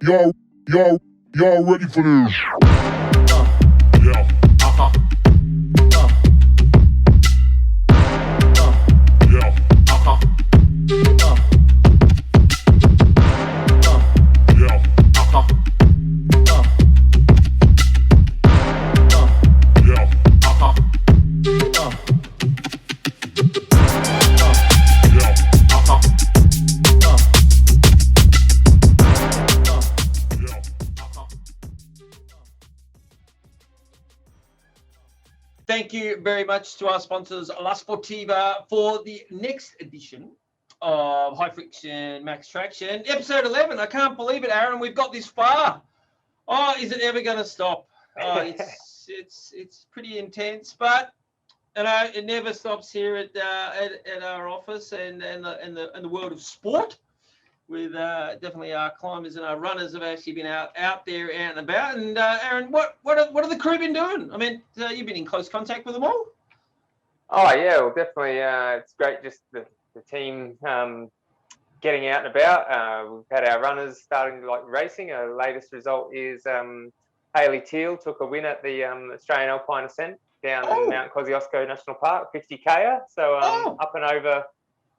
Y'all ready for this? Yeah. Thank you very much to our sponsors, La Sportiva, for the next edition of FriXion Max TraXion, episode 11. I can't believe it, Aaron. We've got this far. Oh, is it ever going to stop? Oh, it's pretty intense, but you know it never stops here at our office and the world of sport. With definitely our climbers and our runners have actually been out there out and about. And Aaron, what are the crew been doing? I mean, you've been in close contact with them all. Oh yeah, well definitely. It's great just the team getting out and about. We've had our runners starting like racing. Our latest result is Hayley Teal took a win at the Australian Alpine Ascent down in Mount Kosciuszko National Park, 50K. So up and over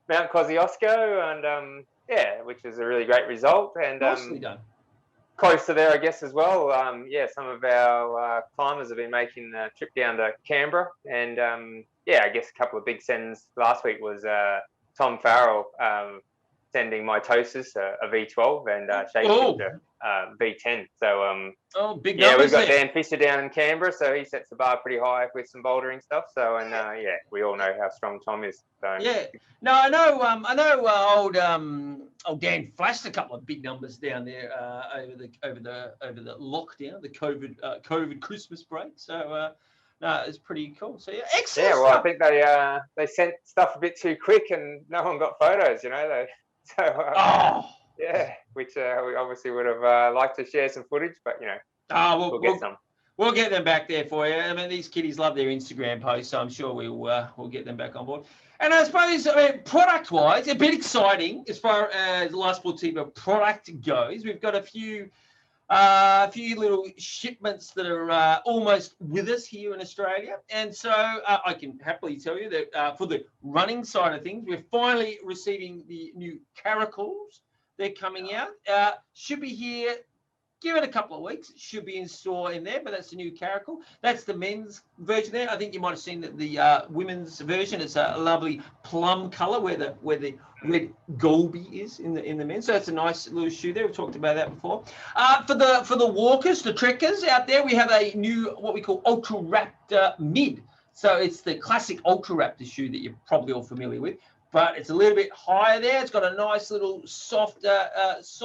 Mount Kosciuszko and yeah, which is a really great result and nicely done. Close to there, I guess, as well. Yeah, some of our climbers have been making a trip down to Canberra, and yeah, I guess a couple of big sends last week was Tom Farrell sending Mitosis a V12 and Shapeshifter V10. So big yeah, we've got there. Dan Fisher down in Canberra, so he sets the bar pretty high with some bouldering stuff. So and yeah, we all know how strong Tom is. So yeah, no, I know. Old Dan flashed a couple of big numbers down there over the lockdown, the COVID Christmas break. So no, it's pretty cool. So yeah, excellent. Yeah, well, I think they sent stuff a bit too quick, and no one got photos. You know, yeah, which we obviously would have liked to share some footage, but you know, we'll get some. We'll get them back there for you. I mean, these kiddies love their Instagram posts, so I'm sure we'll get them back on board. And I suppose, product-wise, a bit exciting as far as La Sportiva product goes. We've got a few little shipments that are almost with us here in Australia. And so I can happily tell you that for the running side of things, we're finally receiving the new caracals. They're coming out. Should be here. Give it a couple of weeks. It should be in store in there, but that's the new caracal. That's the men's version there. I think you might have seen that the women's version. It's a lovely plum colour where the red golby is in the men's. So it's a nice little shoe there. We've talked about that before. For the walkers, the trekkers out there, we have a new what we call Ultra Raptor Mid. So it's the classic Ultra Raptor shoe that you're probably all familiar with. But it's a little bit higher there. It's got a nice little soft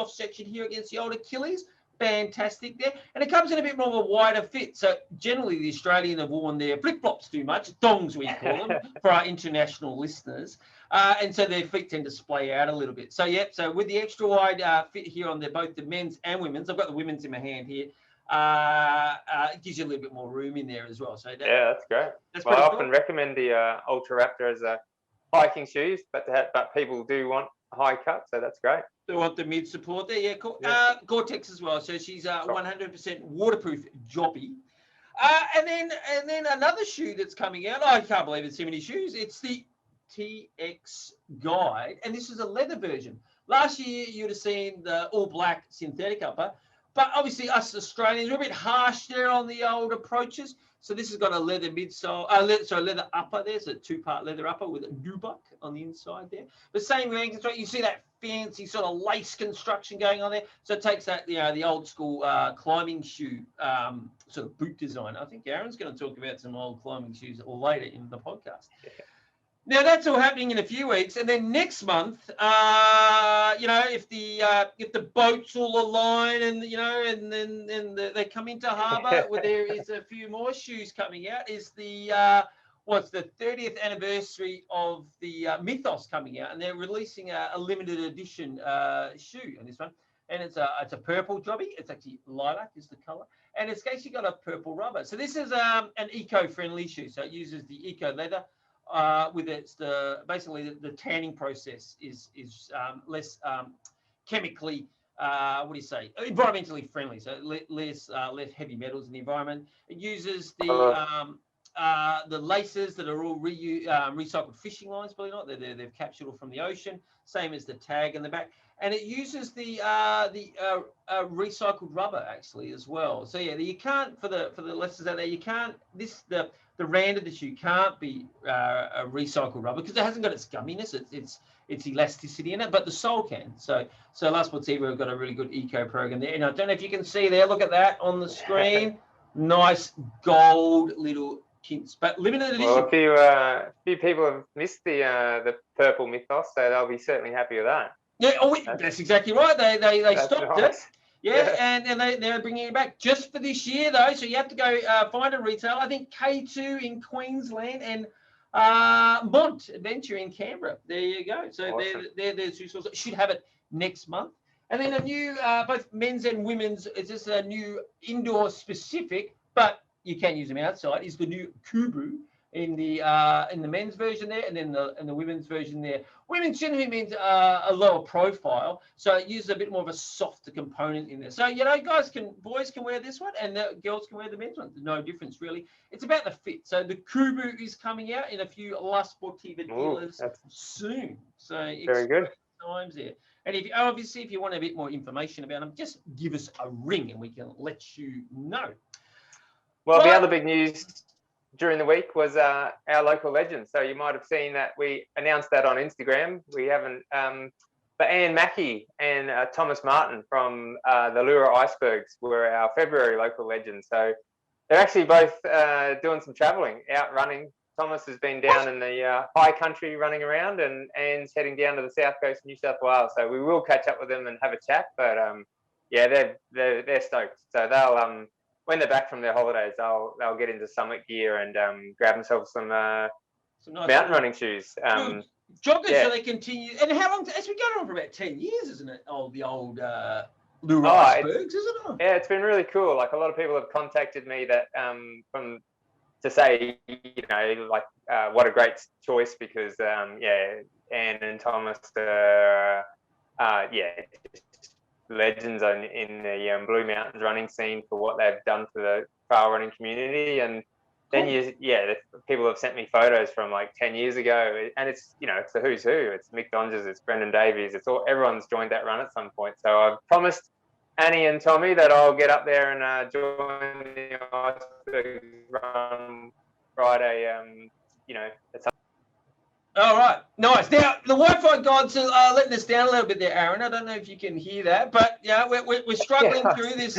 section here against the old Achilles. Fantastic there, and it comes in a bit more of a wider fit. So generally, the Australian have worn their flip-flops too much, dongs we call them, for our international listeners, and so their feet tend to splay out a little bit. So yeah, so with the extra wide fit here on both the men's and women's, I've got the women's in my hand here. It gives you a little bit more room in there as well. So yeah, that's great. I often recommend the Ultra Raptor as a hiking shoes, but people do want high cut, so that's great. They want the mid support there, yeah, cool. Gore-Tex as well, so she's 100% waterproof jobby. And then another shoe that's coming out. I can't believe it's so many shoes. It's the TX Guide, and this is a leather version. Last year you'd have seen the all black synthetic upper, but obviously us Australians are a bit harsh there on the old approaches. So this has got a leather midsole, leather upper there. So a 2-part leather upper with a nubuck on the inside there. The same length, you see that fancy sort of lace construction going on there. So it takes that, the old school climbing shoe sort of boot design. I think Aaron's going to talk about some old climbing shoes later in the podcast. Yeah. Now that's all happening in a few weeks, and then next month, if the boats all align and they come into harbour, where there is a few more shoes coming out. Is the 30th anniversary of the Mythos coming out, and they're releasing a limited edition shoe on this one, and it's a purple jobby. It's actually lilac is the colour, and it's actually got a purple rubber. So this is an eco-friendly shoe, so it uses the eco leather. With its basically the tanning process is less chemically what do you say? Environmentally friendly, so less heavy metals in the environment. It uses the laces that are all recycled fishing lines, believe it or not. They've captured all from the ocean, same as the tag in the back. And it uses the recycled rubber actually as well. So yeah, you can't, for the listeners out there, you can't, the rand of the shoe can't be a recycled rubber because it hasn't got its gumminess, its elasticity in it, but the sole can. So Last Sportiva have got a really good eco program there. And I don't know if you can see there, look at that on the screen. Nice gold little kints, but limited edition. Well, a few people have missed the purple mythos, so they'll be certainly happy with that. Yeah, that's exactly right. They stopped nice. it. Yeah, and they're bringing it back just for this year though. So you have to go find a retailer. I think K2 in Queensland and Mont Adventure in Canberra. There you go. So awesome. they're two sources. Should have it next month. And then a new both men's and women's. It's just a new indoor specific, but you can use them outside. Is the new Kubu in the men's version there, and then the women's version there. Women's generally means a lower profile, so it uses a bit more of a softer component in there. So boys can wear this one, and the girls can wear the men's one. There's no difference really. It's about the fit. So the Kubu is coming out in a few La Sportiva dealers soon. So very good times there. And if you want a bit more information about them, just give us a ring and we can let you know. Well, the other big news during the week was our local legends. So you might have seen that we announced that on Instagram. We haven't, but Anne Mackey and Thomas Martin from the Lura Icebergs were our February local legends. So they're actually both doing some travelling, out running. Thomas has been down in the high country running around, and Anne's heading down to the south coast of New South Wales. So we will catch up with them and have a chat. But yeah, they're stoked. So they'll when they're back from their holidays, they'll get into summit gear and grab themselves some nice mountain running shoes. Joggers, so they continue. And how long? It's been going on for about 10 years, isn't it? The old Lura Icebergs, isn't it? Yeah, it's been really cool. Like a lot of people have contacted me that to say, what a great choice because Anne and Thomas are legends in the Blue Mountains running scene for what they've done for the trail running community. And then people have sent me photos from like 10 years ago, and it's it's the who's who. It's Mick Donges, it's Brendan Davies, everyone's joined that run at some point. So I've promised Annie and Tommy that I'll get up there and join the Iceberg run Friday. All right, nice. Now the Wi-Fi gods are letting us down a little bit there, Aaron. I don't know if you can hear that, but we're struggling through this.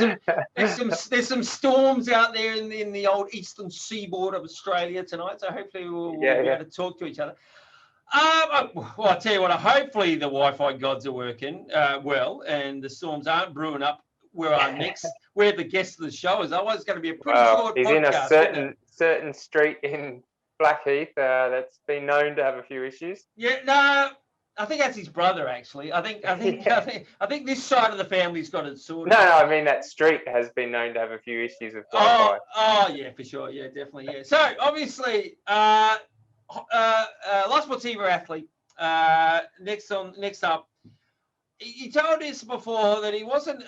There's some storms out there in the old eastern seaboard of Australia tonight, so hopefully we'll be able to talk to each other. Well, I'll tell you what. Hopefully the Wi-Fi gods are working well, and the storms aren't brewing up where the guest of the show is. Otherwise, it's going to be a pretty short he's podcast. In a certain street in Blackheath that's been known to have a few issues. Yeah, no, I think that's his brother actually. I think this side of the family's got it sorted. No, I mean that street has been known to have a few issues with Wi-Fi. Oh yeah, for sure. Yeah, definitely. Yeah. So obviously, Last Sportiva athlete. Next up, he told us before that he wasn't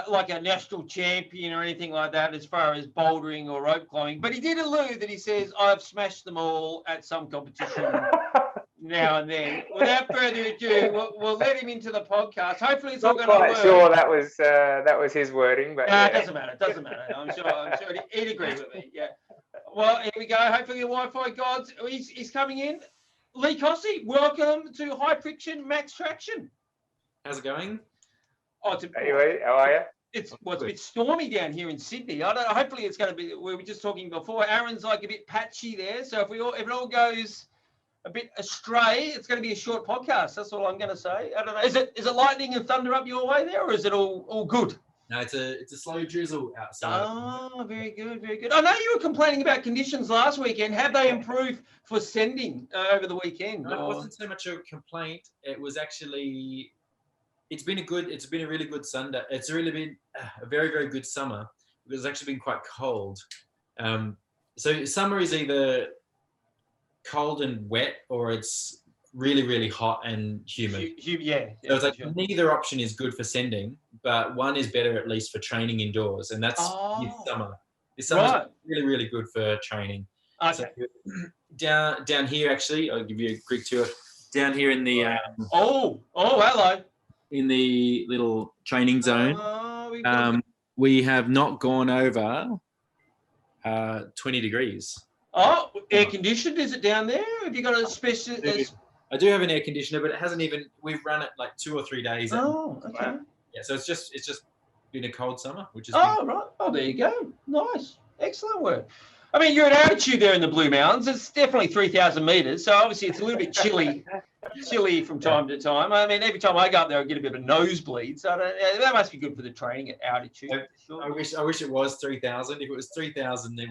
like a national champion or anything like that as far as bouldering or rope climbing, but he did allude that he says, I've smashed them all at some competition now and then. Without further ado, we'll let him into the podcast. Hopefully it's all going to work. I'm not quite sure that was his wording, but it doesn't matter. I'm sure he'd agree with me. Yeah. Well, here we go. Hopefully the Wi-Fi gods, he's coming in. Lee Cossey, welcome to FriXion Max TraXion. How's it going? Anyway, how are you? It's a bit stormy down here in Sydney. Hopefully it's going to be. We were just talking before. Aaron's like a bit patchy there. So if it all goes a bit astray, it's going to be a short podcast. That's all I'm going to say. I don't know. Is it lightning and thunder up your way there, or is it all good? No, it's a slow drizzle outside. Oh, very good, very good. I know you were complaining about conditions last weekend. Have they improved for sending over the weekend? No, it wasn't so much a complaint. It was actually. It's been a really good Sunday. It's really been a very, very good summer because it's actually been quite cold. So summer is either cold and wet or it's really, really hot and humid. Yeah. So it's like sure. neither option is good for sending, but one is better at least for training indoors, and that's this summer. This summer's Right. really, really good for training. Okay. So down here, actually, I'll give you a quick tour. Down here in the hello. in the little training zone, we have not gone over 20 degrees. Oh, air conditioned? Is it down there? Have you got a special? I do have an air conditioner, but it hasn't even. We've run it like 2 or 3 days. Oh, okay. Yeah, so it's just been a cold summer, which is. Right. Oh, there you go. Nice, excellent work. I mean, you're at altitude there in the Blue Mountains. It's definitely 3,000 meters, so obviously it's a little bit chilly from time to time. I mean, every time I go up there, I get a bit of a nosebleed. So that must be good for the training at altitude. Sure. I wish it was 3,000. If it was 3,000, then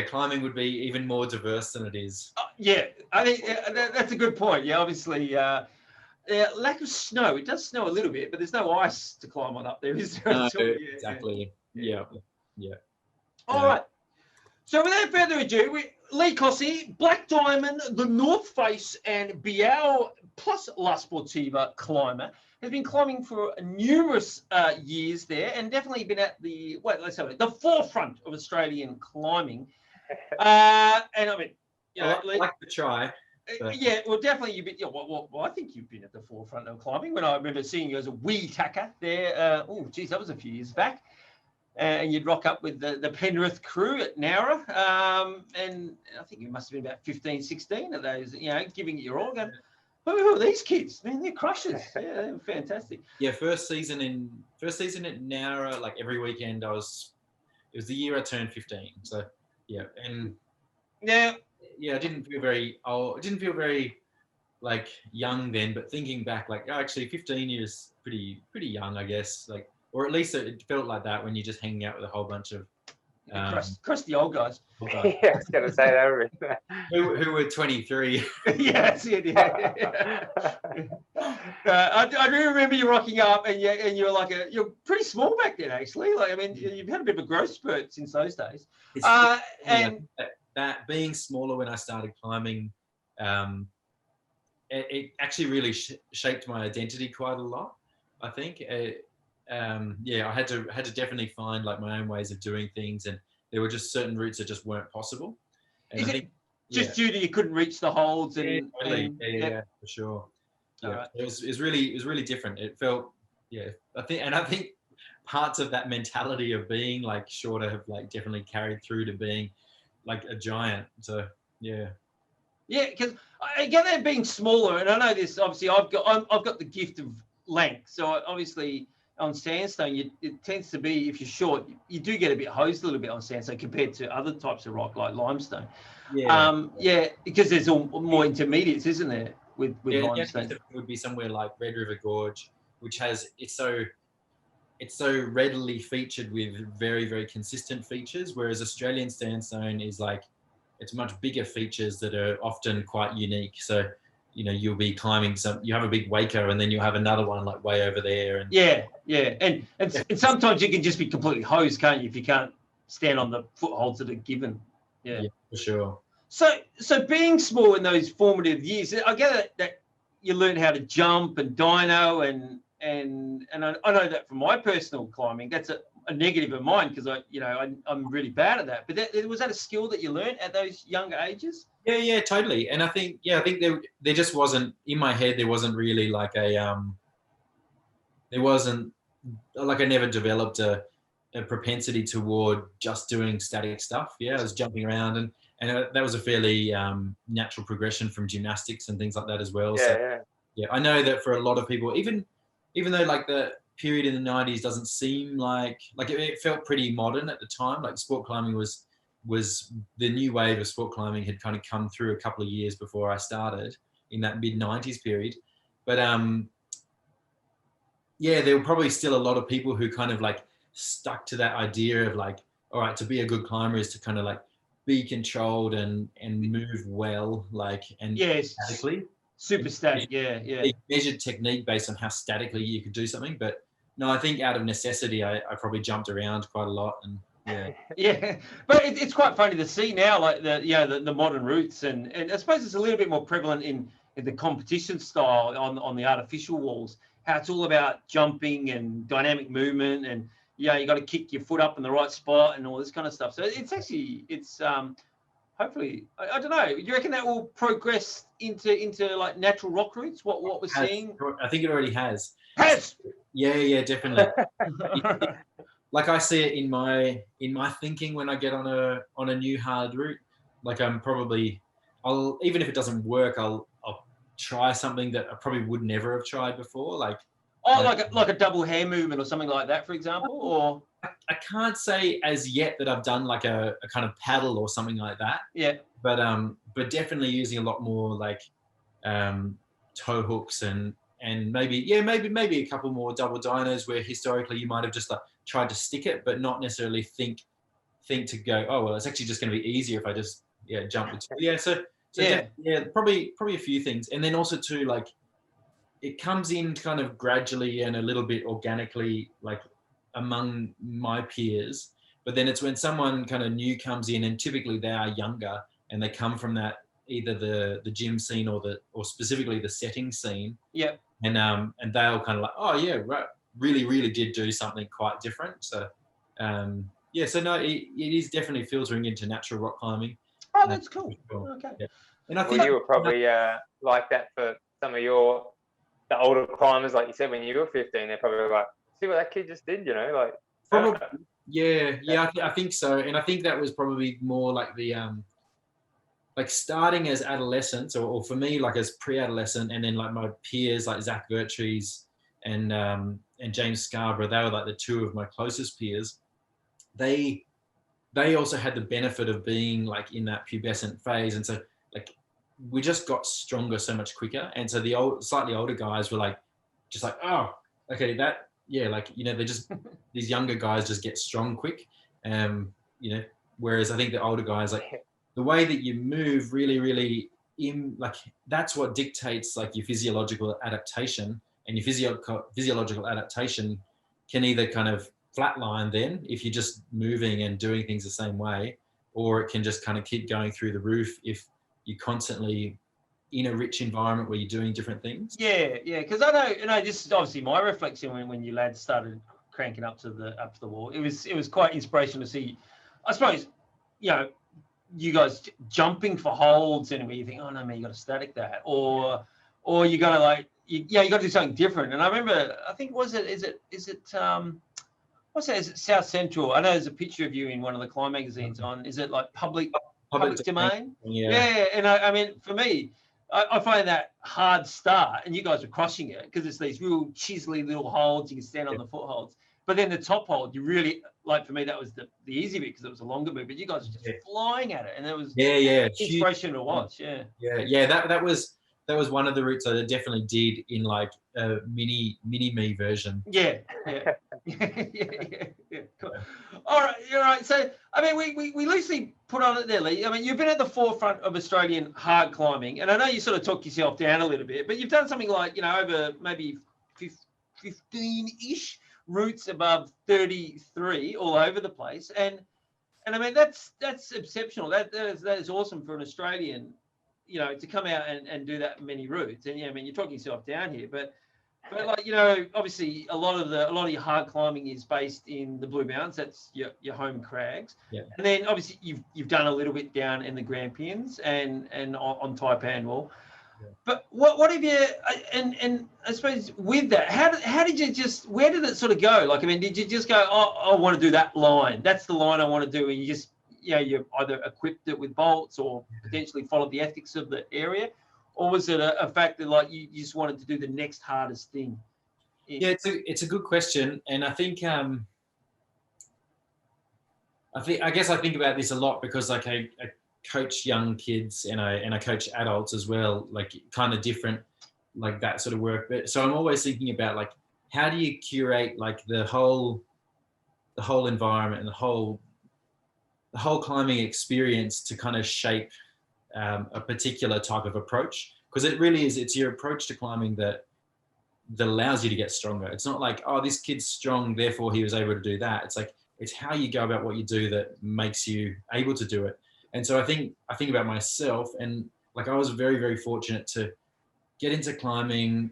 climbing would be even more diverse than it is. I think that's a good point. Yeah, obviously, lack of snow. It does snow a little bit, but there's no ice to climb on up there, is there? No, exactly. Yeah. All right. So without further ado, Lee Cossey, Black Diamond, the North Face, and Biao plus La Sportiva climber, has been climbing for numerous years there, and definitely been at the forefront of Australian climbing. And I mean, I like to try. Yeah, well, definitely you've been. Well, I think you've been at the forefront of climbing. When I remember seeing you as a wee tacker there. That was a few years back. And you'd rock up with the Penrith crew at Nowra. And I think you must have been about 15, 16 of those, giving it your all. Going, who are these kids? Man, they're crushers. Yeah, they're fantastic. Yeah, first season at Nowra, like every weekend it was the year I turned 15. So, yeah. And I didn't feel very old. I didn't feel very like young then, but thinking back, like actually 15 years pretty young, I guess. Like, or at least it felt like that when you're just hanging out with a whole bunch of crusty old guys. Yeah, I was going to say that. who were 23. Yes, yeah. I do remember you rocking up, and you're like you're pretty small back then, actually. Like, I mean, you've had a bit of a growth spurt since those days. And that being smaller when I started climbing, it actually really shaped my identity quite a lot. I think. I had to definitely find like my own ways of doing things, and there were just certain routes that just weren't possible. And I think just due to you couldn't reach the holds for sure. Yeah, right. It was really different. It felt I think parts of that mentality of being like shorter have like definitely carried through to being like a giant. So because I get that being smaller, and I know this. Obviously, I've got the gift of length, so obviously. On sandstone, it tends to be, if you're short, you do get a bit hosed a little bit on sandstone compared to other types of rock like limestone. Because there's all more intermediates, isn't there, with limestone? It would be somewhere like Red River Gorge, which it's so readily featured with very, very consistent features, whereas Australian sandstone is like, it's much bigger features that are often quite unique. So you'll be climbing you have a big waker, and then you'll have another one like way over there. And and sometimes you can just be completely hosed, can't you, if you can't stand on the footholds that are given. Yeah, for sure. So being small in those formative years, I get that you learn how to jump and dyno, and I know that from my personal climbing, that's a negative of mine, because I'm really bad at that. But was that a skill that you learned at those younger ages? Yeah, totally. And I think there just wasn't, in my head, there wasn't really like I never developed a propensity toward just doing static stuff. Yeah, I was jumping around, and that was a fairly natural progression from gymnastics and things like that as well. Yeah, I know that for a lot of people, even though like the period in the 90s doesn't seem like it felt pretty modern at the time, like sport climbing was the new wave of sport climbing had kind of come through a couple of years before I started in that mid 90s period. But there were probably still a lot of people who kind of like stuck to that idea of like, all right, to be a good climber is to kind of like be controlled and move well, like, and statically. Super static, yeah. Measured technique based on how statically you could do something. But no, I think out of necessity, I probably jumped around quite a lot, and Yeah, but it's quite funny to see now, like the modern routes, and I suppose it's a little bit more prevalent in the competition style on the artificial walls. How it's all about jumping and dynamic movement, and you got to kick your foot up in the right spot and all this kind of stuff. So it's hopefully, I don't know. You reckon that will progress into like natural rock routes? What we're seeing? I think it already has. Has. Yeah, definitely. Like I see it in my thinking when I get on a new hard route. Like I'll even if it doesn't work, I'll try something that I probably would never have tried before. Like like a double hand movement or something like that, for example, or. I can't say as yet that I've done like a kind of paddle or something like that. Yeah. But definitely using a lot more like toe hooks and maybe a couple more double dynos where historically you might have just like tried to stick it, but not necessarily think to go, oh well, it's actually just going to be easier if I just jump with two. So probably a few things, and then also too, like it comes in kind of gradually and a little bit organically, like among my peers, but then it's when someone kind of new comes in, and typically they are younger and they come from that either the gym scene or specifically the setting scene. Yeah. And they'll kind of like, oh yeah, right, really did do something quite different. So so no, it is definitely filtering into natural rock climbing. Oh, that's cool. Sure. Okay. Yeah. And I think you were probably like that for some of the older climbers, like you said, when you were 15, they're probably like, see what that kid just did, like. Probably, yeah. I think so, and I think that was probably more like the like starting as adolescents, or for me, like as pre-adolescent, and then like my peers, like Zac Vertrees and James Scarborough, they were like the two of my closest peers. They also had the benefit of being like in that pubescent phase, and so like we just got stronger so much quicker. And so the slightly older guys were like, just like, oh, okay, they just these younger guys just get strong quick. Whereas I think the older guys, like the way that you move really like that's what dictates like your physiological adaptation, and your physiological adaptation can either kind of flatline then if you're just moving and doing things the same way, or it can just kind of keep going through the roof if you're constantly in a rich environment where you're doing different things. Yeah, because I know this is obviously my reflection when you lads started cranking up to the wall. It was quite inspirational to see, I suppose, you guys jumping for holds, and where you think, oh no man, you got to static that, or you got to like you got to do something different. And I remember, I think is it South Central? I know there's a picture of you in one of the climb magazines on. Is it like public domain? Yeah. And I mean, for me, I find that hard start, and you guys are crushing it because it's these real chiselly little holds. You can stand on the footholds, but then the top hold, you really like. For me, that was the easy bit because it was a longer move. But you guys are just flying at it, and it was inspiration to watch. Yeah. That was one of the routes I definitely did in like a mini me version. Yeah. Cool. All right. So, I mean, we loosely put on it there, Lee. I mean, you've been at the forefront of Australian hard climbing, and I know you sort of talk yourself down a little bit, but you've done something like, over maybe 15-ish routes above 33 all over the place, and I mean that's exceptional. That is awesome for an Australian, to come out and do that many routes. And I mean, you're talking yourself down here, but like, obviously a lot of your hard climbing is based in the Blue Mountains. That's your home crags. Yeah. And then obviously you've done a little bit down in the Grampians and on Taipan Wall. Yeah. But what have you, and I suppose with that, how did you where did it sort of go? Like, I mean, did you just go, oh, I want to do that line. That's the line I want to do. And you just, you either equipped it with bolts or potentially followed the ethics of the area? Or was it a fact that like you just wanted to do the next hardest thing? Yeah, it's a good question, and I think I guess I think about this a lot because like I coach young kids and I coach adults as well, like kind of different like that sort of work. But so I'm always thinking about like how do you curate like the whole environment and the whole climbing experience to kind of shape a particular type of approach, because it really is, it's your approach to climbing that allows you to get stronger. It's not like, oh, this kid's strong, therefore he was able to do that. It's like, it's how you go about what you do that makes you able to do it. And so I think about myself, and like I was very, very fortunate to get into climbing,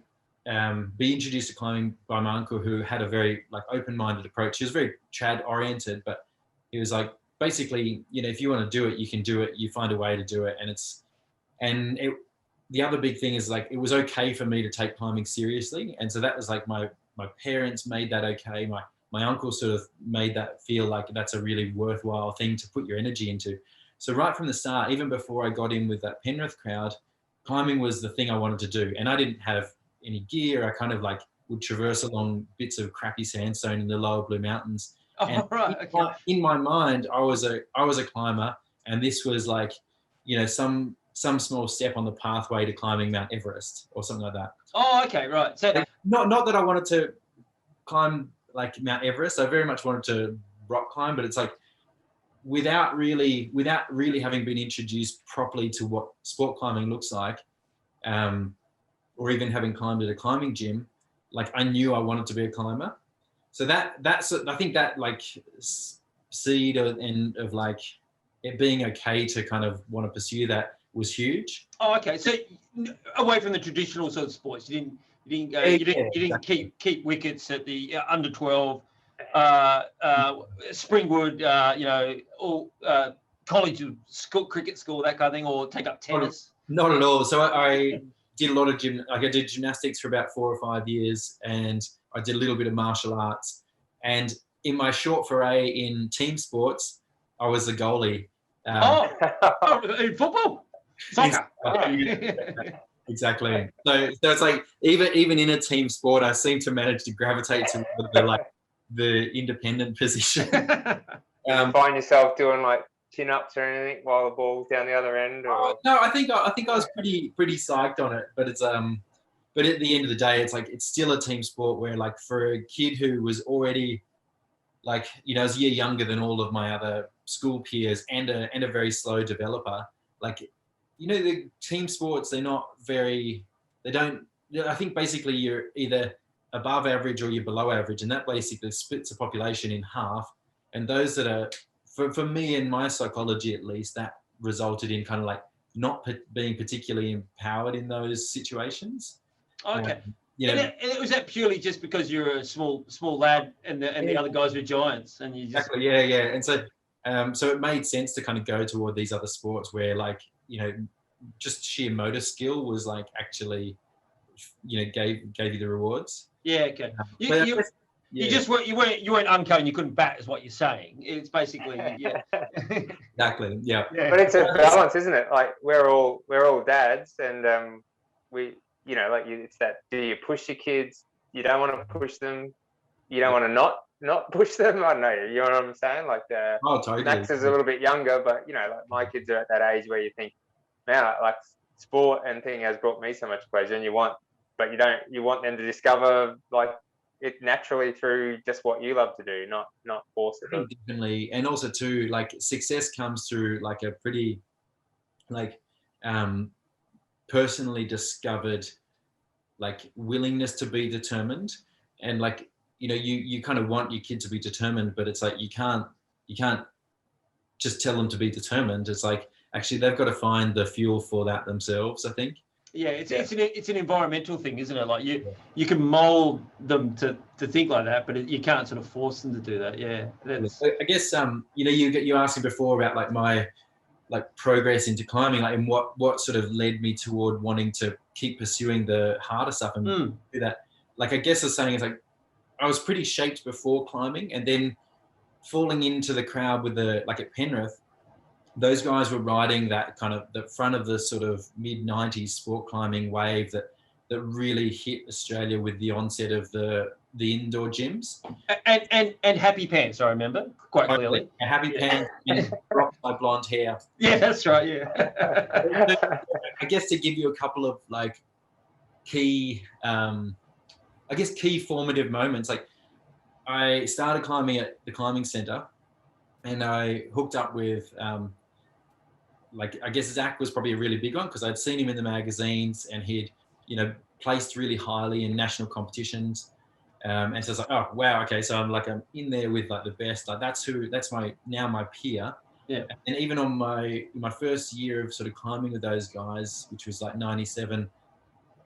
be introduced to climbing by my uncle, who had a very like open-minded approach. He was very trad oriented, but he was like, basically, you know, if you want to do it, you can do it. You find a way to do it. The other big thing is like, it was okay for me to take climbing seriously. And so that was like my parents made that okay. My uncle sort of made that feel like that's a really worthwhile thing to put your energy into. So right from the start, even before I got in with that Penrith crowd, climbing was the thing I wanted to do. And I didn't have any gear. I kind of like would traverse along bits of crappy sandstone in the lower Blue Mountains. Oh, And right. Okay. in my mind, I was a climber, and this was like, you know, some small step on the pathway to climbing Mount Everest or something like that. Oh, okay, right. So Not that I wanted to climb like Mount Everest. I very much wanted to rock climb, but it's like without really having been introduced properly to what sport climbing looks like, or even having climbed at a climbing gym, like I knew I wanted to be a climber. So that's I think that like seed of like it being okay to kind of want to pursue that was huge. Oh, okay. So away from the traditional sort of sports, you didn't keep wickets at the under 12, Springwood, you know, all college school, cricket school, that kind of thing, or take up tennis. Not at all. So I did a lot of I did gymnastics for about 4 or 5 years, and I did a little bit of martial arts. And in my short foray in team sports, I was a goalie. In football? Soccer. Exactly. So it's like even in a team sport, I seem to manage to gravitate to the independent position. You find yourself doing like chin-ups or anything while the ball's down the other end? Or? No, I think I was pretty psyched on it, but it's but at the end of the day, it's like it's still a team sport where like for a kid who was already like, you know, was a year younger than all of my other school peers and a very slow developer, like, you know, the team sports, I think basically you're either above average or you're below average, and that basically splits the population in half. And those that are, for me and my psychology at least, that resulted in kind of like not being particularly empowered in those situations. Okay. You know, and was that purely just because you're a small lad and the other guys were giants, and you just... Exactly, yeah. And so it made sense to kind of go toward these other sports where, like, you know, just sheer motor skill was like actually, you know, gave you the rewards. Yeah, okay. You weren't unco and you couldn't bat, is what you're saying. It's basically Exactly. Yeah. But it's a balance, isn't it? Like we're all dads, and we, you know, like it's that. Do you push your kids? You don't want to push them. You don't want to not push them. I don't know. You know what I'm saying? Like totally. Max is a little bit younger, but you know, like my kids are at that age where you think, man, like sport and thing has brought me so much pleasure, and you want them to discover like it naturally through just what you love to do, not force it. Definitely. And also too, like success comes through like a pretty like personally discovered like willingness to be determined. And like, you know, you kind of want your kid to be determined, but it's like you can't just tell them to be determined. It's like actually they've got to find the fuel for that themselves, I think. Yeah, it's an environmental thing, isn't it? Like you can mold them to think like that, but you can't sort of force them to do that. Yeah, I guess you know, you asked me before about like my like progress into climbing, like, and what sort of led me toward wanting to keep pursuing the harder stuff and do that. Like I guess I was saying is like I was pretty shaped before climbing, and then falling into the crowd with like at Penrith. Those guys were riding that kind of the front of the sort of mid-90s sport climbing wave that really hit Australia with the onset of the indoor gyms. And happy pants, I remember quite clearly. Happy pants and rocked my blonde hair. Yeah, that's right. Yeah. I guess to give you a couple of like key formative moments. Like I started climbing at the climbing centre, and I hooked up with like I guess Zac was probably a really big one because I'd seen him in the magazines and he'd, you know, placed really highly in national competitions. And so it's like, oh wow, okay, so I'm in there with like the best. Like that's my peer. Yeah. And even on my first year of sort of climbing with those guys, which was like 97,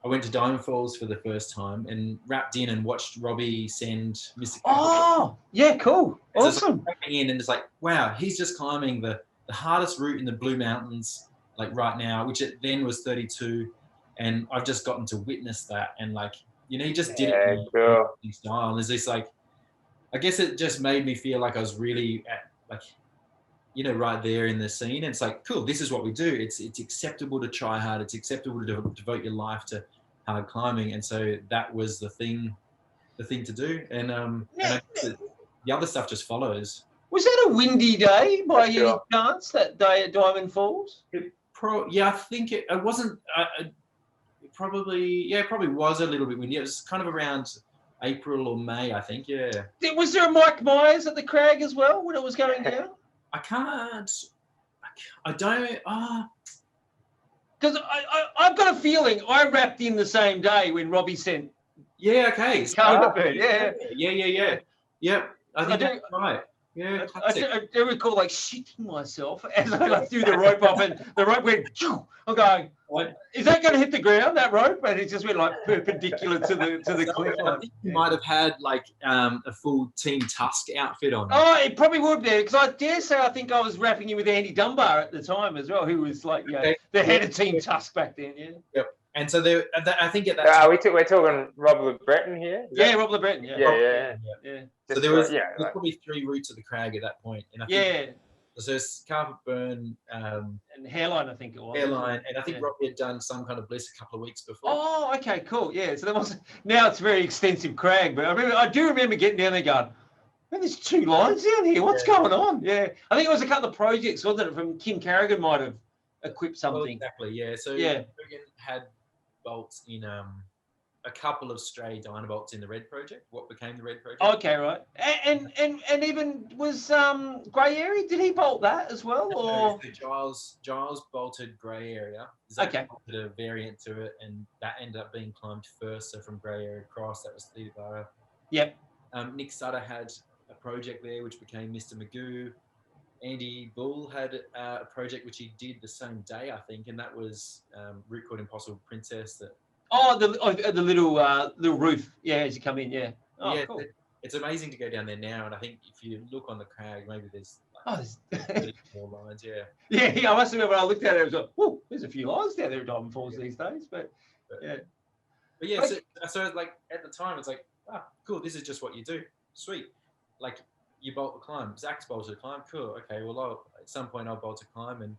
I went to Diamond Falls for the first time and wrapped in and watched Robbie send Mr. Oh, yeah, cool. Awesome. So in and it's like, wow, he's just climbing the hardest route in the Blue Mountains, like right now, which it then was 32. And I've just gotten to witness that. And like, he just did it in style. And there's this like, I guess it just made me feel like I was really at like, right there in the scene. And it's like, cool, this is what we do. It's acceptable to try hard. It's acceptable to devote your life to hard climbing. And so that was the thing to do. And, and the other stuff just follows. Was that a windy day by any chance, that day at Diamond Falls? I think it wasn't, it probably was a little bit windy. It was kind of around April or May, I think, yeah. Was there a Mike Myers at the crag as well when it was going down? I don't, because I've got a feeling I wrapped in the same day when Robbie sent. Yeah, okay. Yeah. I think that's right. Yeah, I do recall like shitting myself as I threw the rope off, and the rope went. I'm going, what? Is that going to hit the ground? That rope? And it just went like perpendicular to the cliff. I think you might have had like a full Team Tusk outfit on. Oh, it probably would be, because I dare say I think I was wrapping in with Andy Dunbar at the time as well, who was like the head of Team Tusk back then. Yeah. Yep. And so there, I think at that time, we're talking Rob LeBretton here. Rob LeBretton. Yeah. So there was probably 3 routes of the crag at that point, and I think so there's carpet burn, and hairline, I think it was. Hairline, and I think Robbie had done some kind of bliss a couple of weeks before. Oh, okay, cool. Yeah, so there was. Now it's a very extensive crag, but I do remember getting down there going, man, there's 2 lines down here. What's going on? Yeah, I think it was a couple of projects, wasn't it? From Kim Carrigan might have equipped something. Well, exactly. Yeah. So Carrigan had bolts in a couple of stray dynabolts in the Red Project, what became the Red Project. Okay, right. And even was Grey Area, did he bolt that as well? Or so Giles bolted Grey Area. Zac bolted a variant to it, and that ended up being climbed first. So from Grey Area across, that was Theodora. Yep. Nick Sutter had a project there which became Mr. Magoo. Andy Bull had a project which he did the same day, I think, and that was Route Called Impossible Princess. The little roof, as you come in, cool. It's amazing to go down there now, and I think if you look on the crag, maybe there's more lines, I must remember when I looked at it, I was like, whoa, there's a few lines down there at Diamond Falls these days, but so like at the time, it's like, cool, this is just what you do, sweet, like. You bolt the climb. Zac's bolted a climb. Cool. Okay. Well, at some point I'll bolt a climb, and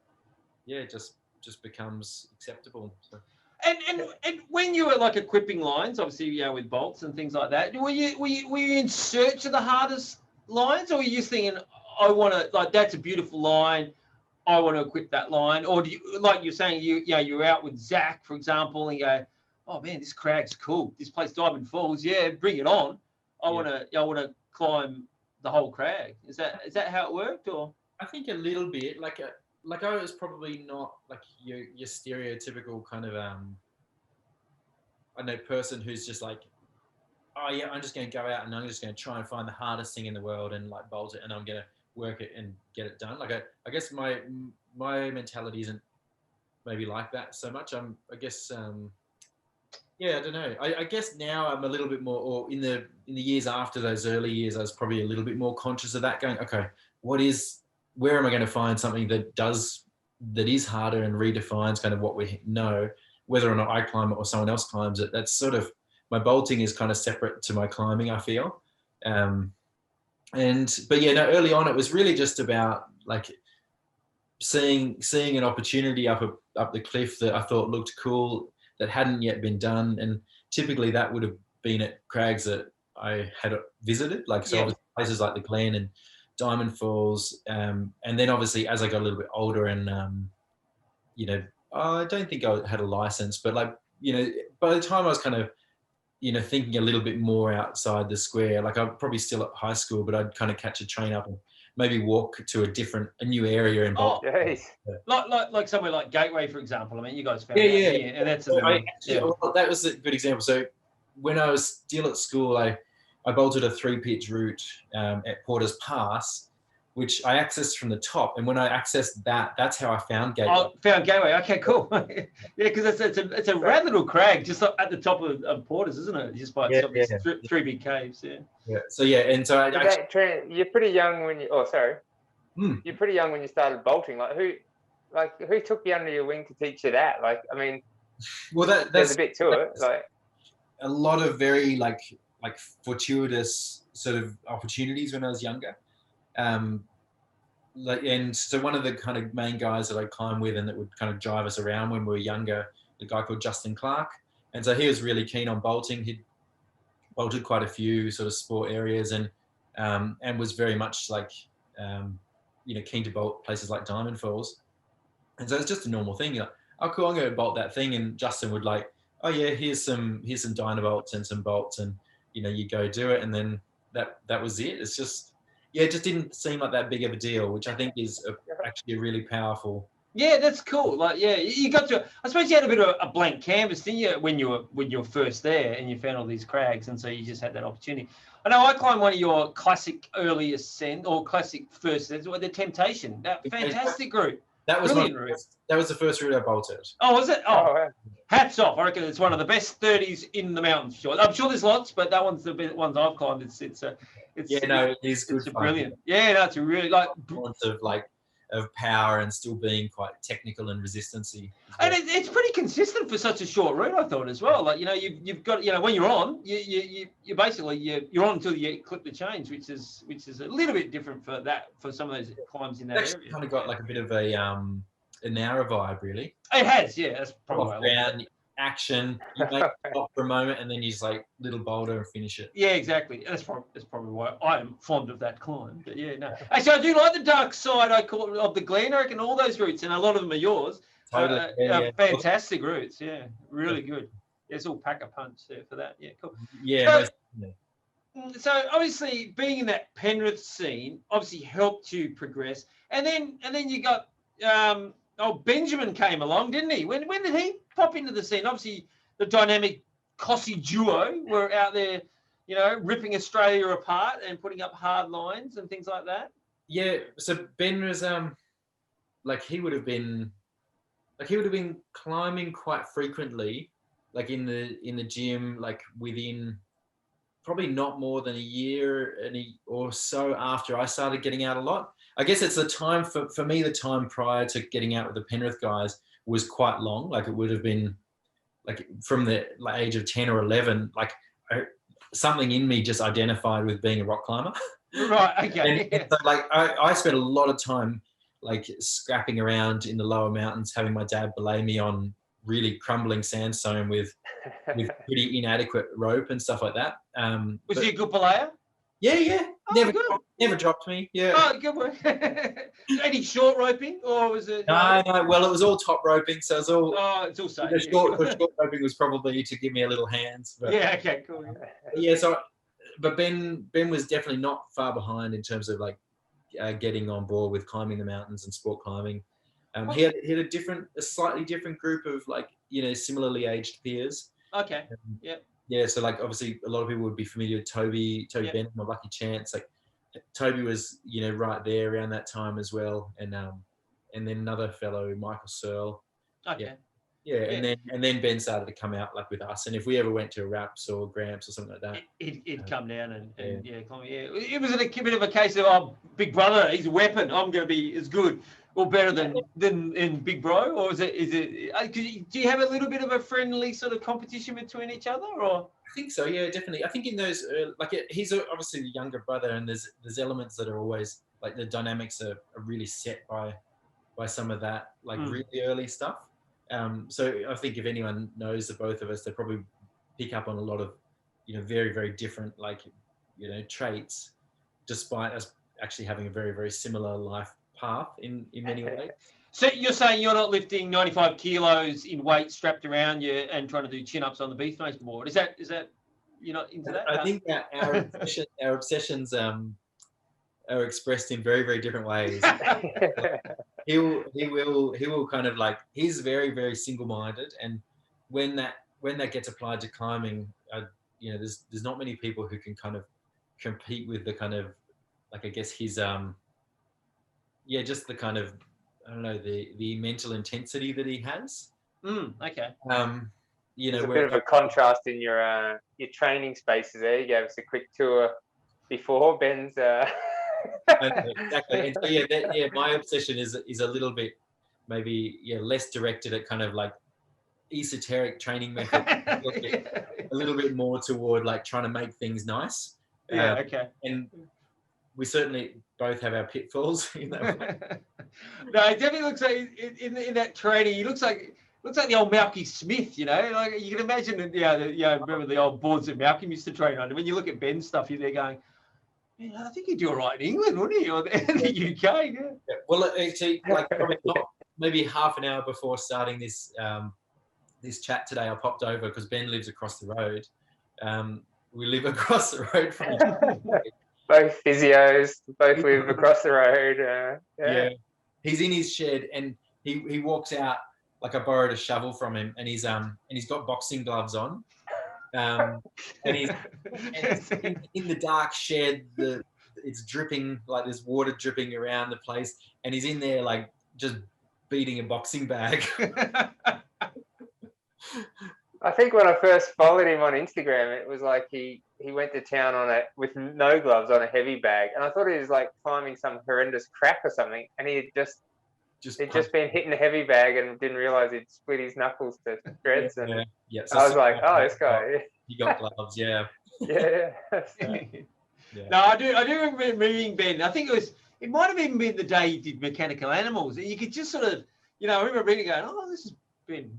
it just becomes acceptable. So. And when you were like equipping lines, obviously, with bolts and things like that, were you in search of the hardest lines, or were you just thinking, I want to, like, that's a beautiful line, I want to equip that line, or do you, like you're saying, you're out with Zac, for example, and you go, oh man, this crag's cool. This place, Diamond Falls, bring it on. I want to climb the whole crag. Is that how it worked, or? I think a little bit. Like I was probably not like your stereotypical kind of person who's just like, oh yeah, I'm just going to go out and I'm just going to try and find the hardest thing in the world and like bolt it, and I'm going to work it and get it done. Like I guess my mentality isn't maybe like that so much. I guess I don't know. I guess now I'm a little bit more, or in the years after those early years, I was probably a little bit more conscious of that, going, okay, where am I going to find something that is harder and redefines kind of what we know, whether or not I climb it or someone else climbs it. That's sort of, my bolting is kind of separate to my climbing, I feel. Early on it was really just about like seeing an opportunity up the cliff that I thought looked cool, that hadn't yet been done, and typically that would have been at crags that I had visited, like places like the Glen and Diamond Falls, and then obviously as I got a little bit older and I don't think I had a license, but like by the time I was kind of thinking a little bit more outside the square, like I'm probably still at high school, but I'd kind of catch a train up and maybe walk to a new area and bolt. Like somewhere like Gateway, for example. I mean, you guys found and that's that was a good example. So when I was still at school, I I bolted a 3-pitch route at Porter's Pass, which I accessed from the top. And when I accessed that, that's how I found Gateway. Oh, found Gateway. Okay, cool. Yeah, because it's a rad little crag just at the top of Porter's, isn't it? Just by itself. Yeah, It's three big caves. Yeah. Yeah. So yeah, and so you're pretty young when you. Oh, sorry. Mm. You're pretty young when you started bolting. Who took you under your wing to teach you that? Like, I mean, well, there's that's a bit to it. Like a lot of very like fortuitous sort of opportunities when I was younger. And so one of the kind of main guys that I climbed with and that would kind of drive us around when we were younger, the guy called Justin Clarke. And so he was really keen on bolting. He'd bolted quite a few sort of sport areas and was very much like, keen to bolt places like Diamond Falls. And so it's just a normal thing. You're like, oh, cool, I'm going to bolt that thing. And Justin would like, oh yeah, here's some Dynabolts and some bolts, and you go do it. And then that was it. It's just, it just didn't seem like that big of a deal, which I think is actually a really powerful. Yeah, that's cool. Like, yeah, you got to. I suppose you had a bit of a blank canvas, didn't you, when you were first there, and you found all these crags, and so you just had that opportunity. I know I climbed one of your classic early ascent or classic first ascents, the Temptation. That fantastic route. That was the first route I bolted. Oh, was it? Oh, wow. Hats off. I reckon it's one of the best 30s in the mountains. Sure. I'm sure there's lots, but that one's the best ones I've climbed. It is good. It's brilliant. Yeah, no, it's a really of power and still being quite technical and resistancy. And it's pretty consistent for such a short route, I thought, as well. Like, you've got, when you're on, you basically you're on until you clip the change, which is a little bit different for some of those climbs in that area. Kind of got like a bit of a Nara vibe, really. It has, yeah. That's probably ground action. You make it stop for a moment, and then you just like little boulder and finish it. Yeah, exactly. That's probably why I am fond of that climb. But yeah, no. Actually, I do like the dark side. I call it of the Glen. I reckon all those routes, and a lot of them are yours. Totally. Fantastic routes. Yeah, really good. It's all pack a punch there for that. Yeah, cool. Yeah. So obviously, being in that Penrith scene obviously helped you progress, and then you got Benjamin came along, didn't he? When did he pop into the scene? Obviously, the dynamic Cossey duo were out there, ripping Australia apart and putting up hard lines and things like that. Yeah. So Ben was he would have been climbing quite frequently, like in the gym, like within probably not more than a year or so after I started getting out a lot. I guess it's the time for me, the time prior to getting out with the Penrith guys was quite long. Like it would have been like from the age of 10 or 11, like something in me just identified with being a rock climber. Right. Okay. And so, like I spent a lot of time like scrapping around in the lower mountains, having my dad belay me on really crumbling sandstone with pretty inadequate rope and stuff like that. Was he a good belayer? Yeah. Oh, never dropped me. Yeah. Oh, good one. Any short roping, or was it? No. Well, it was all top roping, so it's all. Oh, it's all safe. The short roping was probably to give me a little hands. But, yeah. Okay. Cool. Yeah. So, but Ben was definitely not far behind in terms of like getting on board with climbing the mountains and sport climbing. He had a slightly different group of like similarly aged peers. Okay. Yeah. Yeah, so like obviously a lot of people would be familiar with Toby Bennett, my lucky chance. Like Toby was, right there around that time as well, and then another fellow, Michael Searle. Okay. Yeah, and then Ben started to come out like with us, and if we ever went to Raps or Gramps or something like that, he'd come down and climb. Yeah, it was a bit of a case of big brother, he's a weapon. I'm going to be as good or better than in Big Bro, or is it? Do you have a little bit of a friendly sort of competition between each other, or? I think so. Yeah, definitely. I think in those he's obviously the younger brother, and there's elements that are always like the dynamics are really set by some of that really early stuff. So I think if anyone knows the both of us, they probably pick up on a lot of very, very different traits, despite us actually having a very, very similar life path in many ways. So you're saying you're not lifting 95 kilos in weight strapped around you and trying to do chin-ups on the beef nose board? Is that you're not into that? I think that our obsessions are expressed in very, very different ways. he will kind of like, he's very, very single-minded, and when that gets applied to climbing, there's not many people who can kind of compete with the kind of, like, I guess his just the kind of, I don't know, the mental intensity that he has. Okay. There's a bit of a contrast in your training spaces there. You gave us a quick tour before Ben's. Exactly. And so, my obsession is a little bit maybe less directed at kind of like esoteric training method, a little bit more toward like trying to make things nice. Okay. And we certainly both have our pitfalls in that way. No, it definitely looks like in that training, he looks like the old Malky Smith, like you can imagine remember the old boards that Malcolm used to train on. When you look at Ben's stuff, you're there going, man, I think he'd do all right in England, wouldn't he? Or in the UK, yeah. Well, actually, like probably not, maybe half an hour before starting this this chat today, I popped over because Ben lives across the road. We live across the road from each other. Both physios, both live across the road. Yeah. He's in his shed and he walks out, like I borrowed a shovel from him, and he's got boxing gloves on. And he's in the dark shed, it's dripping, like there's water dripping around the place, and he's in there like just beating a boxing bag. I think when I first followed him on Instagram, it was like he went to town on it with no gloves on a heavy bag, and I thought he was like climbing some horrendous crack or something, and he had just been hitting a heavy bag and didn't realize he'd split his knuckles to shreds. So I was like, oh, this guy. He got gloves, yeah. Yeah. No, I do remember meeting Ben. I think it might have even been the day he did Mechanical Animals. And you could just sort of, I remember reading going, oh, this is Ben,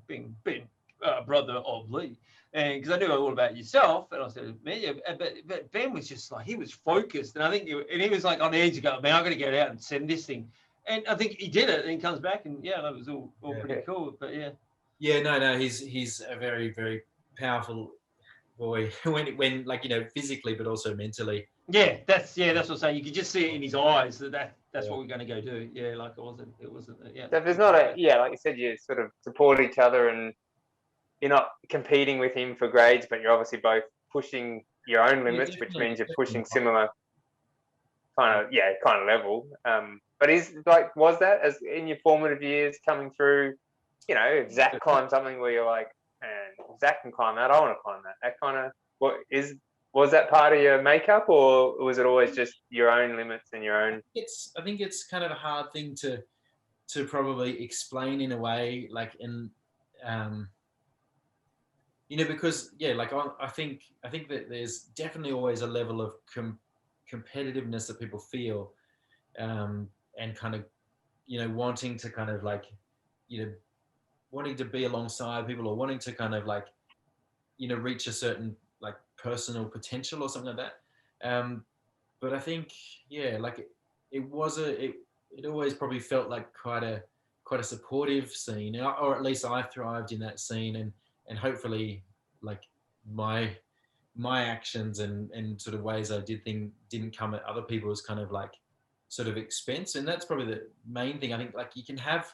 brother of Lee. And because I knew all about yourself, and I said, man, but Ben was just like, he was focused. And I think, he was like on edge, go, man, I'm going to get out and send this thing. And I think he did it, and he comes back, and that was all pretty cool. But no, he's a very, very powerful boy when like physically, but also mentally. Yeah, that's what I'm saying. You could just see it in his eyes that's what we're going to go do. Yeah, like it wasn't. Yeah. So if there's not like you said, you sort of support each other, and you're not competing with him for grades, but you're obviously both pushing your own limits, which means you're pushing similar kind of level. But was that as in your formative years coming through? If Zac climbed something where you're like, man, Zac can climb that, I want to climb that. That kind of was that part of your makeup, or was it always just your own limits and your own? I think it's kind of a hard thing to probably explain in a way, like because I think that there's definitely always a level of competitiveness that people feel, and kind of wanting to kind of like wanting to be alongside people, or wanting to kind of like reach a certain like personal potential or something like that. But I think it always probably felt like quite a supportive scene, or at least I thrived in that scene, and hopefully like my actions and sort of ways I did didn't come at other people's kind of like sort of expense. And that's probably the main thing. I think like you can have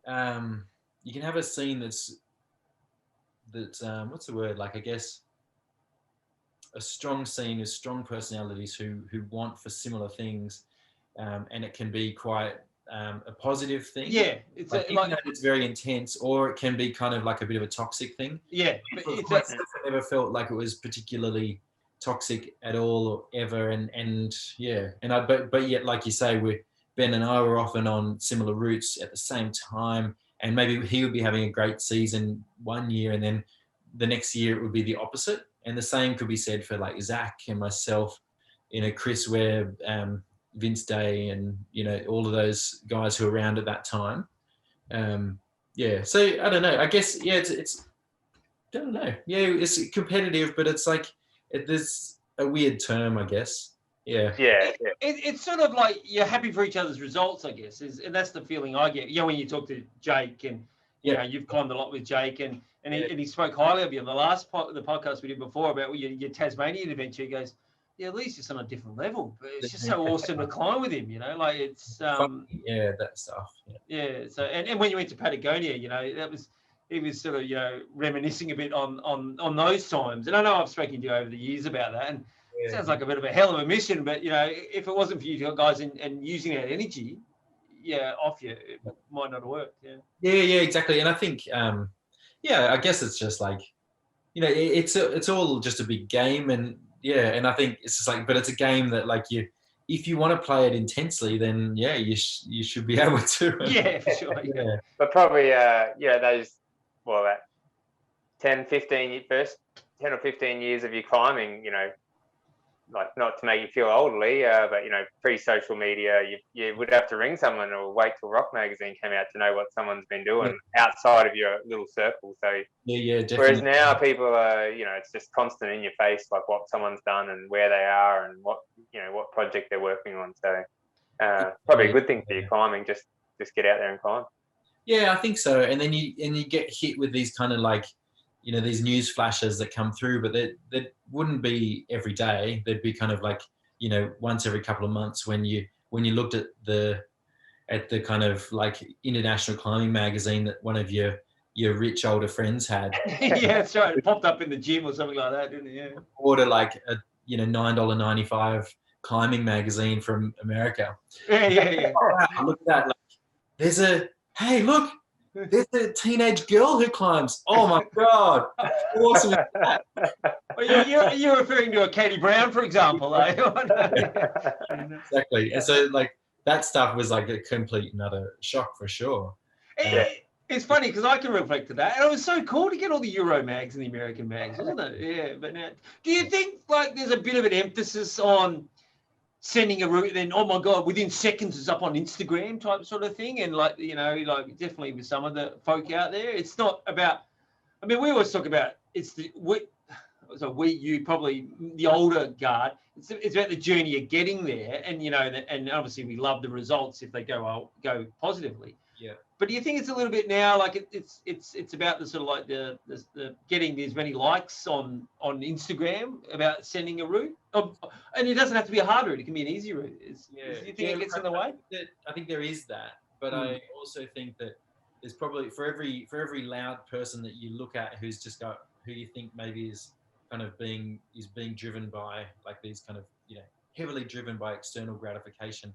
a scene that's what's the word, like I guess a strong scene with strong personalities who want for similar things, and it can be quite a positive thing. Yeah, it's it's very intense, or it can be kind of like a bit of a toxic thing. Yeah, but I never felt like it was particularly toxic at all or ever, but yet, like you say, Ben and I were often on similar routes at the same time, and maybe he would be having a great season one year, and then the next year it would be the opposite. And the same could be said for like Zac and myself, Chris Webb, Vince Day, and all of those guys who were around at that time. So I don't know. I guess it's I don't know. Yeah, it's competitive, but it's like there's a weird term, I guess. Yeah. It's sort of like you're happy for each other's results, I guess, and that's the feeling I get. When you talk to Jake, and you've climbed a lot with Jake, and he spoke highly of you. The last the podcast we did before about your Tasmanian adventure, he goes, at least it's on a different level, but it's just so awesome to climb with him, like it's that stuff. So and when you went to Patagonia, he was sort of reminiscing a bit on those times. And I know I've spoken to you over the years about that, and sounds like a bit of a hell of a mission, but if it wasn't for you guys and using that energy, off you, it might not have worked. Yeah, exactly. And I think, I guess it's just like, it's all just a big game, and and I think it's just like, but it's a game that like if you want to play it intensely, then you should be able to. Yeah, for sure. Yeah. But probably, those, that 10 or 15 years of your climbing, like, not to make you feel elderly, but pre-social media, you would have to ring someone or wait till Rock Magazine came out to know what someone's been doing outside of your little circle. So definitely. Whereas now people are, it's just constant in your face, like what someone's done and where they are and what project they're working on. So probably a good thing for your climbing, just get out there and climb. Yeah, I think so. And then you get hit with these kind of like, these news flashes that come through, but that wouldn't be every day. They'd be kind of like, once every couple of months when you looked at the kind of like international climbing magazine that one of your rich older friends had. Yeah, that's right. It popped up in the gym or something like that, didn't it? Yeah. Order like a $9.95 climbing magazine from America. Yeah. Oh, wow, look at that! Like, there's a teenage girl who climbs. Oh my God! How awesome is that? Well, you're referring to a Katie Brown, for example, eh? Exactly. And so like that stuff was like a complete and utter shock for sure. It's funny because I can reflect to that, and it was so cool to get all the Euro mags and the American mags, wasn't it? Yeah. But now, do you think like there's a bit of an emphasis on sending a route, then oh my God, within seconds it's up on Instagram type sort of thing, and like like definitely with some of the folk out there, it's not about. I mean, we always talk about you probably the older guard. It's about the journey of getting there, and and obviously we love the results if they go positively. Yeah. But do you think it's a little bit now like it's about the sort of like the getting as many likes on Instagram about sending a route, and it doesn't have to be a hard route; it can be an easy route. Do you think it gets in the way? I think there is that, but I also think that there's probably for every loud person that you look at who's just got who you think maybe is kind of being driven by like these kind of heavily driven by external gratification.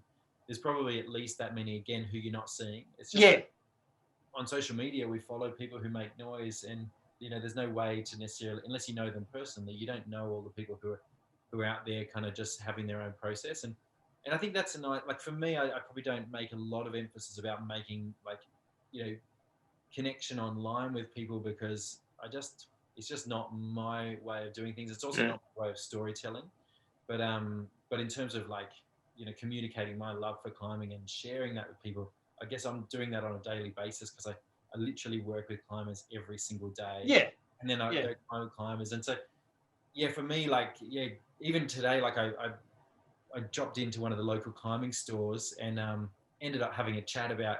There's probably at least that many again who you're not seeing. It's just on social media we follow people who make noise, and there's no way to necessarily, unless you know them personally, you don't know all the people who are out there kind of just having their own process. And I think that's a nice, like for me, I probably don't make a lot of emphasis about making like connection online with people, because it's just not my way of doing things. It's also not my way of storytelling, but in terms of like communicating my love for climbing and sharing that with people, I guess I'm doing that on a daily basis, because I literally work with climbers every single day. Yeah. And then I go climb with climbers, and so for me, like even today, like I dropped into one of the local climbing stores and ended up having a chat about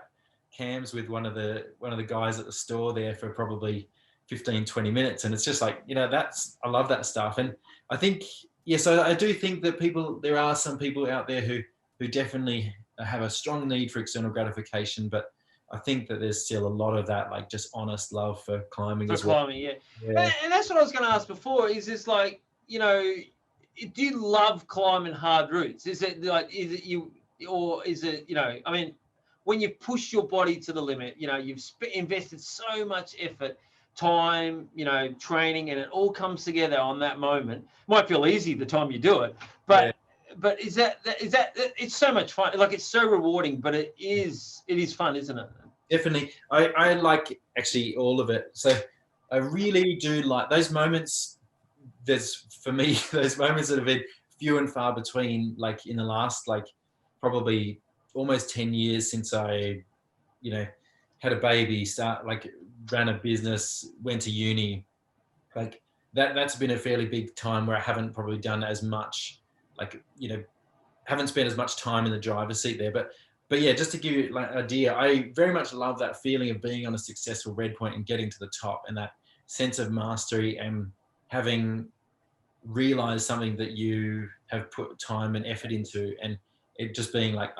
cams with one of the guys at the store there for probably 15-20 minutes, and it's just like I love that stuff. And I think so I do think that there are some people out there who definitely have a strong need for external gratification, but I think that there's still a lot of that like just honest love for climbing as well. Yeah. And that's what I was going to ask before, is this like do you love climbing hard routes? Is it I mean, when you push your body to the limit, you've invested so much effort, time, training, and it all comes together on that moment. Might feel easy the time you do it, but is that it's so much fun. Like, it's so rewarding, but it is fun, isn't it? Definitely. I like actually all of it. So I really do like those moments. For me, those moments that have been few and far between, like in the last, like probably almost 10 years since I, had a baby, ran a business, went to uni, like that's been a fairly big time where I haven't probably done as much, haven't spent as much time in the driver's seat there. But yeah, just to give you like an idea, I very much love that feeling of being on a successful red point and getting to the top, and that sense of mastery and having realized something that you have put time and effort into, and it just being like,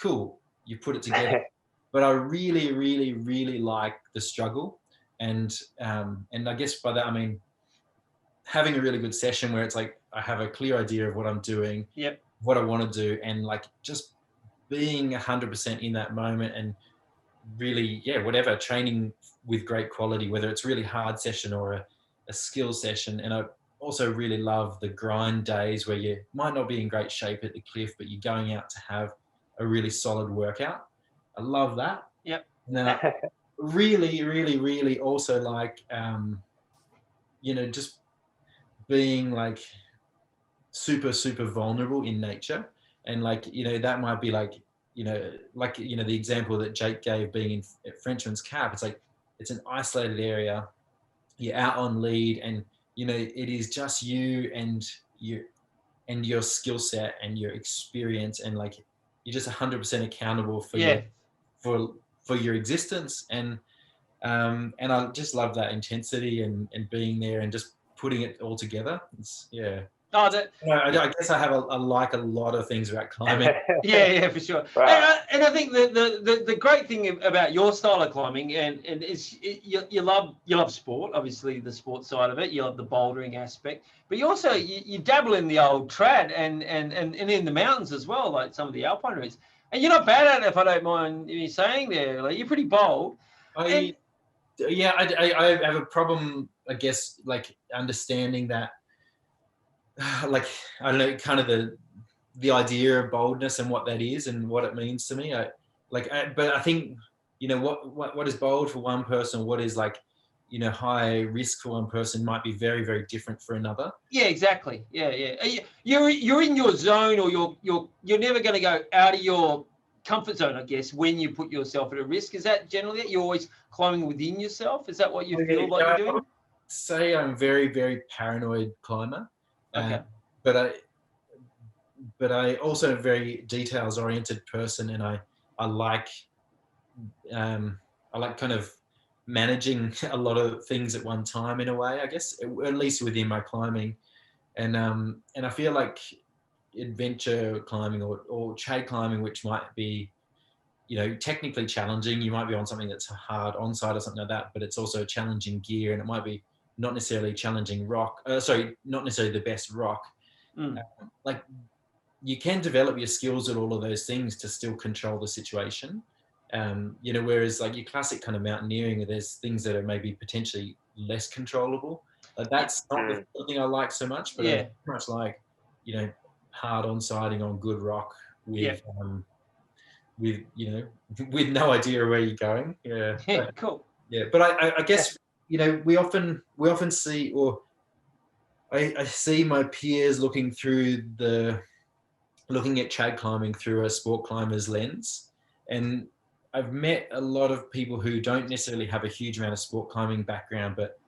cool, you put it together. But I really, really, really like the struggle, and I guess by that I mean having a really good session where it's like I have a clear idea of what I'm doing, Yep. what I want to do, and like just being 100% in that moment and really, whatever, training with great quality, whether it's really hard session or a skill session. And I also really love the grind days where you might not be in great shape at the cliff, but you're going out to have a really solid workout. I love that. Yep. And then I really, really, really also like, just being like super, super vulnerable in nature. And like, that might be like, the example that Jake gave being at Frenchman's Cap. It's like, it's an isolated area. You're out on lead and, it is just you and your skill set and your experience. And like, you're just 100% accountable for your existence. And I just love that intensity and being there and just putting it all together. Oh, I guess I have a lot of things about climbing. Yeah, for sure. Wow. And I think the great thing about your style of climbing and is you love sport, obviously the sport side of it. You love the bouldering aspect, but you also you dabble in the old trad and in the mountains as well, like some of the alpine routes. And you're not bad at it, if I don't mind me saying there. Like, you're pretty bold. I have a problem, I guess, like understanding that. Like, I don't know, kind of the idea of boldness and what that is and what it means to me. But I think, what is bold for one person, what is like, high risk for one person might be very, very different for another. Yeah, exactly. Yeah. You're in your zone, or you're never going to go out of your comfort zone, I guess, when you put yourself at a risk. Is that generally it? You're always climbing within yourself? Is that what you feel like you're doing? I would say I'm a very, very paranoid climber. Okay. But I also a very details oriented person, and I like kind of managing a lot of things at one time in a way, I guess, at least within my climbing. And I feel like adventure climbing or trad climbing, which might be, technically challenging. You might be on something that's hard on site or something like that, but it's also challenging gear, and it might be not necessarily challenging rock. Not necessarily the best rock. Like, you can develop your skills at all of those things to still control the situation. Whereas like your classic kind of mountaineering, there's things that are maybe potentially less controllable. That's not the thing I like so much, but I very much like, hard on sighting on good rock with no idea where you're going. Yeah. Cool. Yeah. But I guess, we often see, or I see my peers looking at trad climbing through a sport climber's lens. And I've met a lot of people who don't necessarily have a huge amount of sport climbing background, but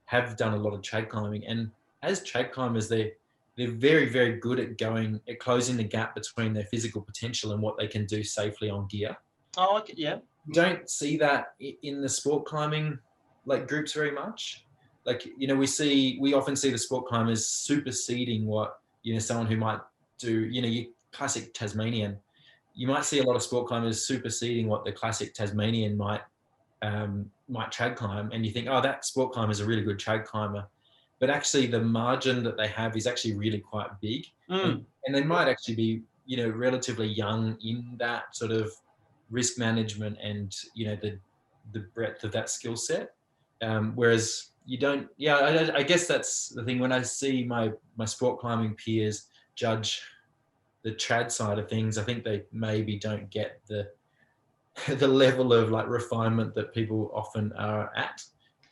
have done a lot of trad climbing. And as trad climbers, they're very, very good at closing the gap between their physical potential and what they can do safely on gear. Oh, okay, yeah. You don't see that in the sport climbing like groups very much. Like, we often see the sport climbers superseding what, someone who might do, your classic Tasmanian. You might see a lot of sport climbers superseding what the classic Tasmanian might trad climb, and you think, oh, that sport climber is a really good trad climber, but actually the margin that they have is actually really quite big, and they might actually be, relatively young in that sort of risk management and the breadth of that skill set, whereas you don't. I guess that's the thing when I see my sport climbing peers judge the trad side of things. I think they maybe don't get the level of like refinement that people often are at.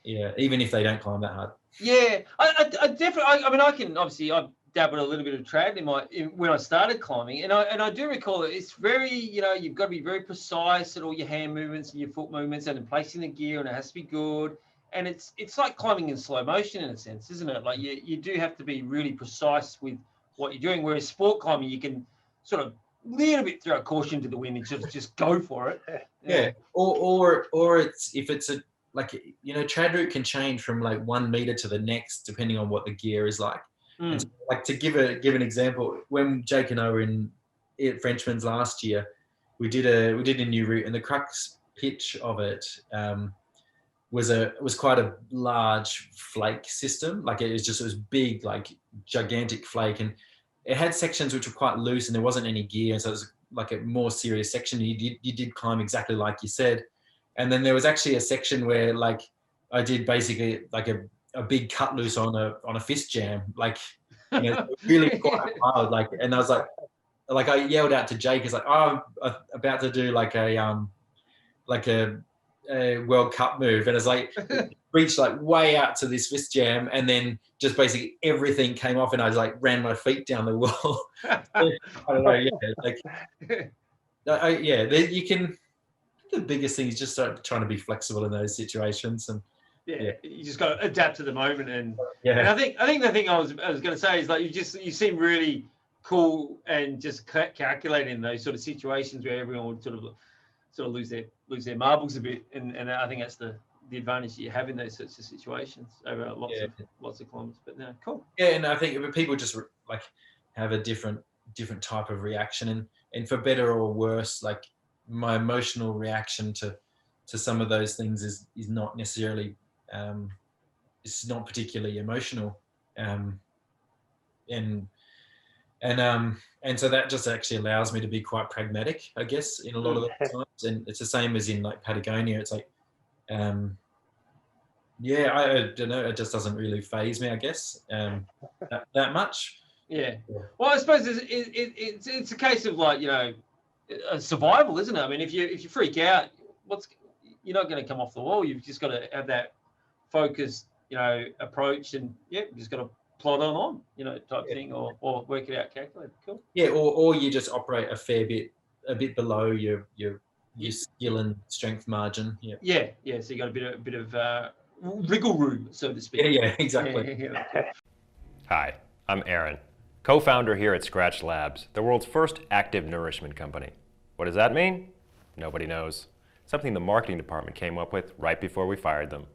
Yeah, even if they don't climb that hard. Yeah, I definitely. I've dabbled a little bit of trad when I started climbing, and I do recall that it's very, you've got to be very precise at all your hand movements and your foot movements and in placing the gear, and it has to be good. And it's like climbing in slow motion in a sense, isn't it? Like you do have to be really precise with what you're doing, whereas sport climbing, you can sort of a little bit throw caution to the wind and just go for it. Yeah. Or if it's a, like, trad route can change from like 1 meter to the next depending on what the gear is like. And so, like, to give an example, when Jake and I were at Frenchman's last year, we did a new route, and the crux pitch of it was quite a large flake system. Like it was big, like gigantic flake, and it had sections which were quite loose, and there wasn't any gear, and so it was like a more serious section. You did climb exactly like you said, and then there was actually a section where like I did basically like a big cut loose on a fist jam, like really quite hard. Like, and I was like I yelled out to Jake, it's like, oh, I'm about to do like a World Cup move, and it's like reached like way out to this fist jam, and then just basically everything came off, and I like ran my feet down the wall. I don't know, you can. The biggest thing is just trying to be flexible in those situations, and you just got to adapt to the moment, and and I think the thing I was going to say is like you seem really cool and just calculating those sort of situations where everyone would sort of lose their marbles a bit, and I think that's the advantage that you have in those sorts of situations over lots of kilometers. But no, cool. Yeah, and I think people just like have a different type of reaction, and for better or worse, like my emotional reaction to some of those things is not necessarily it's not particularly emotional, and so that just actually allows me to be quite pragmatic, I guess, in a lot of the times. And it's the same as in like Patagonia. It's like, I don't know. It just doesn't really faze me, I guess, that much. Yeah. Well, I suppose it's a case of like, survival, isn't it? I mean, if you freak out, you're not going to come off the wall. You've just got to have that focused, approach, and you just got to plod on, type thing, or work it out, calculate. Cool. Yeah, or you just operate a bit below your skill and strength margin. Yeah. Yeah. So you got a bit of wriggle room, so to speak. Yeah, exactly. Hi, I'm Aaron, co-founder here at Scratch Labs, the world's first active nourishment company. What does that mean? Nobody knows. Something the marketing department came up with right before we fired them.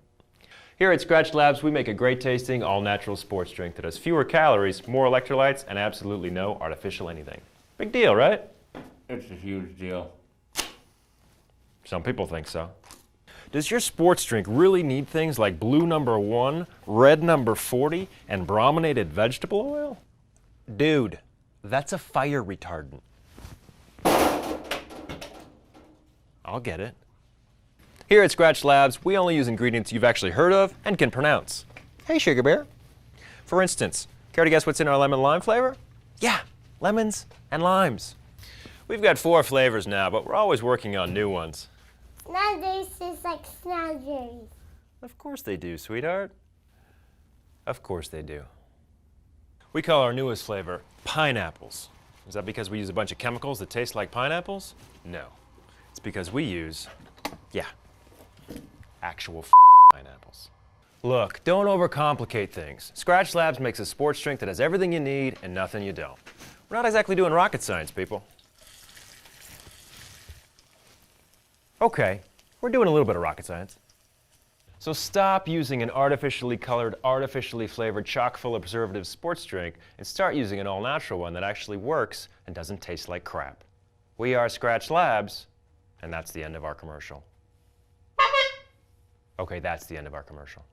Here at Scratch Labs, we make a great tasting, all-natural sports drink that has fewer calories, more electrolytes, and absolutely no artificial anything. Big deal, right? It's a huge deal. Some people think so. Does your sports drink really need things like blue number 1, red number 40, and brominated vegetable oil? Dude, that's a fire retardant. I'll get it. Here at Scratch Labs, we only use ingredients you've actually heard of and can pronounce. Hey, Sugar Bear. For instance, care to guess what's in our lemon lime flavor? Yeah, lemons and limes. We've got 4 flavors now, but we're always working on new ones. Snowberries taste like snowberries. Of course they do, sweetheart. Of course they do. We call our newest flavor pineapples. Is that because we use a bunch of chemicals that taste like pineapples? No. It's because we use, actual pineapples. Look, don't overcomplicate things. Scratch Labs makes a sports drink that has everything you need and nothing you don't. We're not exactly doing rocket science, people. Okay, we're doing a little bit of rocket science. So stop using an artificially colored, artificially flavored, chock full of preservatives sports drink and start using an all-natural one that actually works and doesn't taste like crap. We are Scratch Labs, and that's the end of our commercial. Okay, that's the end of our commercial.